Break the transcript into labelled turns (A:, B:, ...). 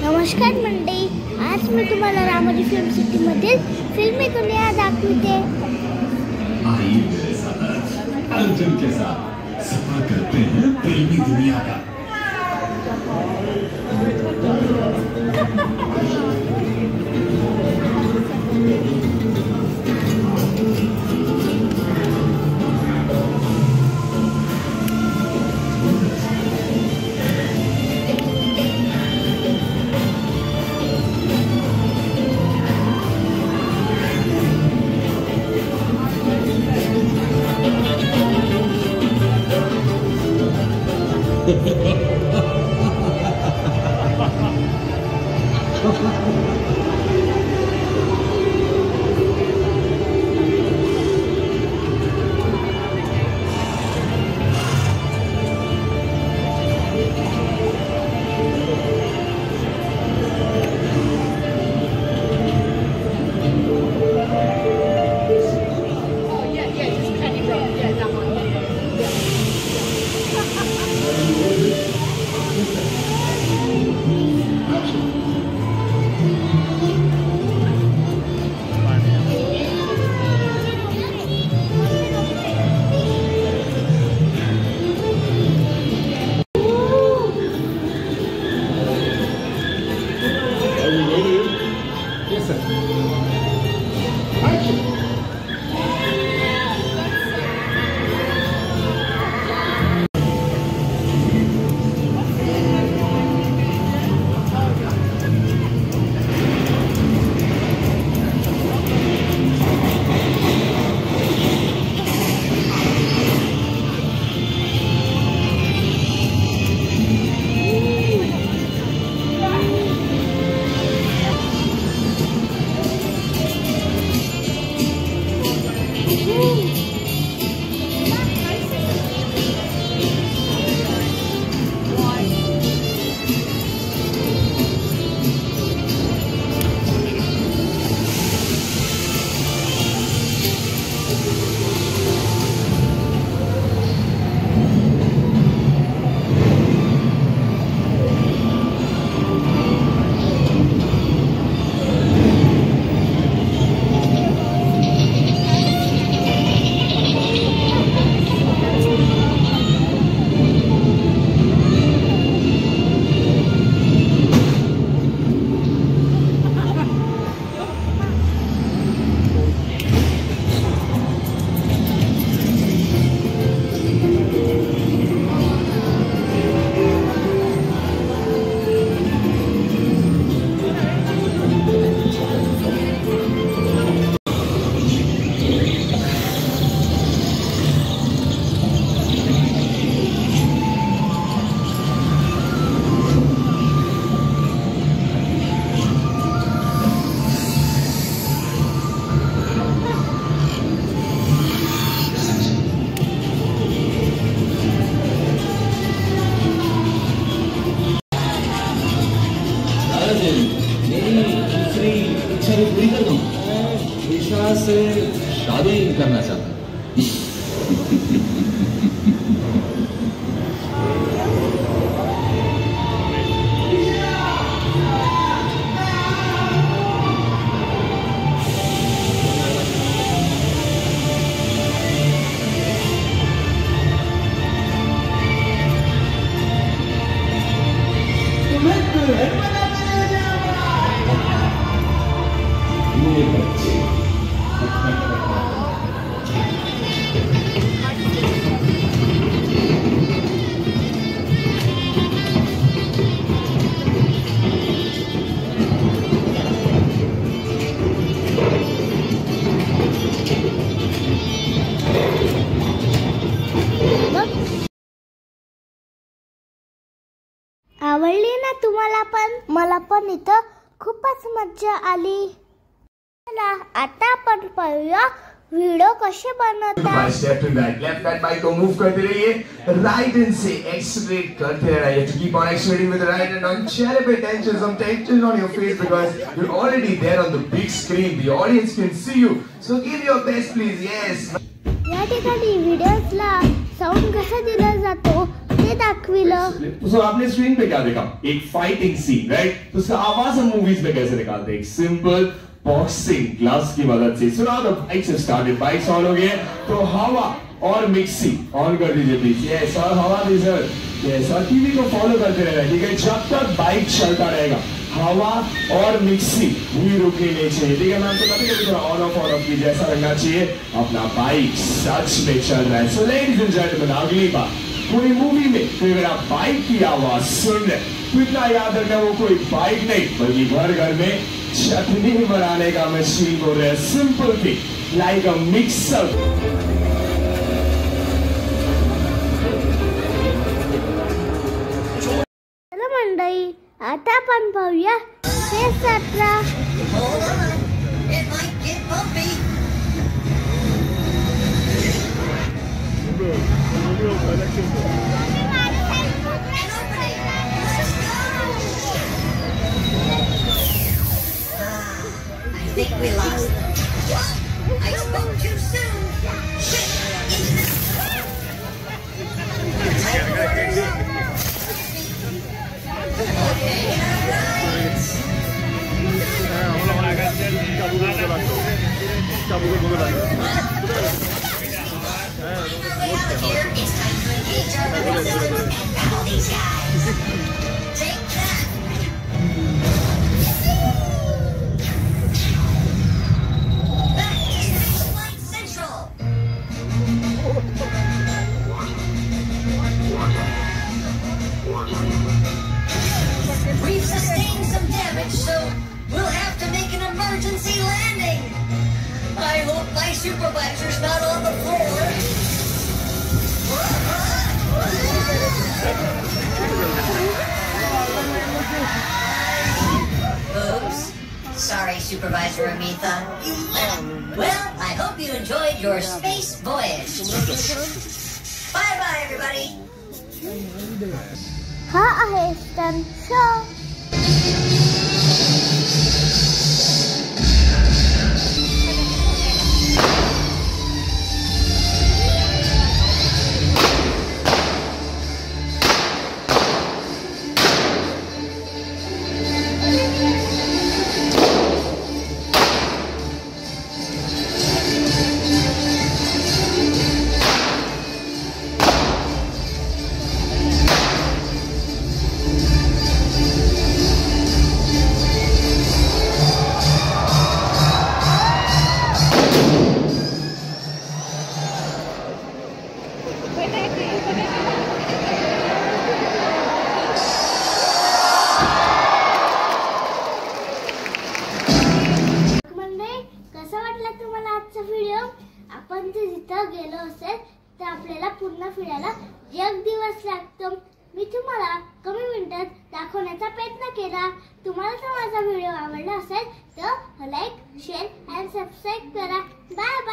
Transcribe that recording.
A: नमस्कार मंडळी, आज मी तुम्हाला रामोजी फिल्म सिटी मधील फिल्मी दुनिया दाखवते।
B: आइए मेरे साथ अर्जुन के साथ सफर करते हैं फिल्मी दुनिया का।
C: पूरी कर दूं। ईशा से शादी करना चाहता हूँ।
A: आवडली ना तुम्हाला पण? मला पण इथं खूपच मज्जा आली। चला आता आपण पाहूया व्हिडिओ कसे बनवतात।
D: Step two back, left hand bike को मूव करते रहिए, राइट हैंड से एक्सेलरेट करते रहिए। To keep on accelerating with the right hand on चेहरे पे tension, some tension on your face because you're already there on the big screen. The audience can see you, so give your best, please. Yes.
A: या ठिकाणी व्हिडिओजला sound कसा दिला जातो ते ते दाखविलं.
D: तो आपने स्क्रीन पे क्या देखा? एक फाइटिंग सीन, राइट? तो उसका आवाज हम मूवीज में कैसे निकालते हैं? एक सिंपल बॉक्सिंग ग्लव्स की मदद से. सुना तो बाइक्स स्टार्टेड, बाइक्स ऑन हो गए. तो हवा और मिक्सी ऑन कर दीजिए प्लीज. यस, और हवा भी सर. यस, और टीवी को फॉलो करते रहना, ठीक है? जब तक बाइक चलता रहेगा हवा और मिक्सी भी रुकनी नहीं चाहिए, ठीक है? मैम तो कभी कभी थोड़ा ऑन ऑफ कीजिए, ऐसा लगना चाहिए अपना बाइक सच में चल रहा है. सो लेडीज एंड जेंटलमैन, अगली बार कोई मूवी में तो अगर आप बाइक की आवाज सुन रहे तो इतना याद रखना वो कोई बाइक नहीं बल्कि घर में चटनी बनाने का मशीन बोल रहे हैं. सिंपल थिंग लाइक अ मिक्सर.
A: चला मंडळी, आता आपण पाहूया स्पेस यात्रा.
E: I think we lost them. I spoke too soon. Here, it's time to engage our weapons and battle these guys. Take that. Back to Space Flight Central. We've sustained some damage, so we'll have to make an emergency landing. I hope my supervisor's not on the floor. Oops. Sorry, Supervisor Amitha. Well, I hope you enjoyed your space voyage. Bye-bye, everybody.
A: हा आहे stunt show. कसा वाटला तुम्हाला आजचा video? आपण जर तिथं गेलो असेल तर आपल्याला पुन्हा फिरायला 1 दिवस लागतो. मी तुम्हाला कमी मिनिटात दाखवण्याचा प्रयत्न केला. तुम्हाला जर माझा व्हिडिओ आवडला असेल तर लाईक, शेअर आणि सबस्क्राईब करा. बाय.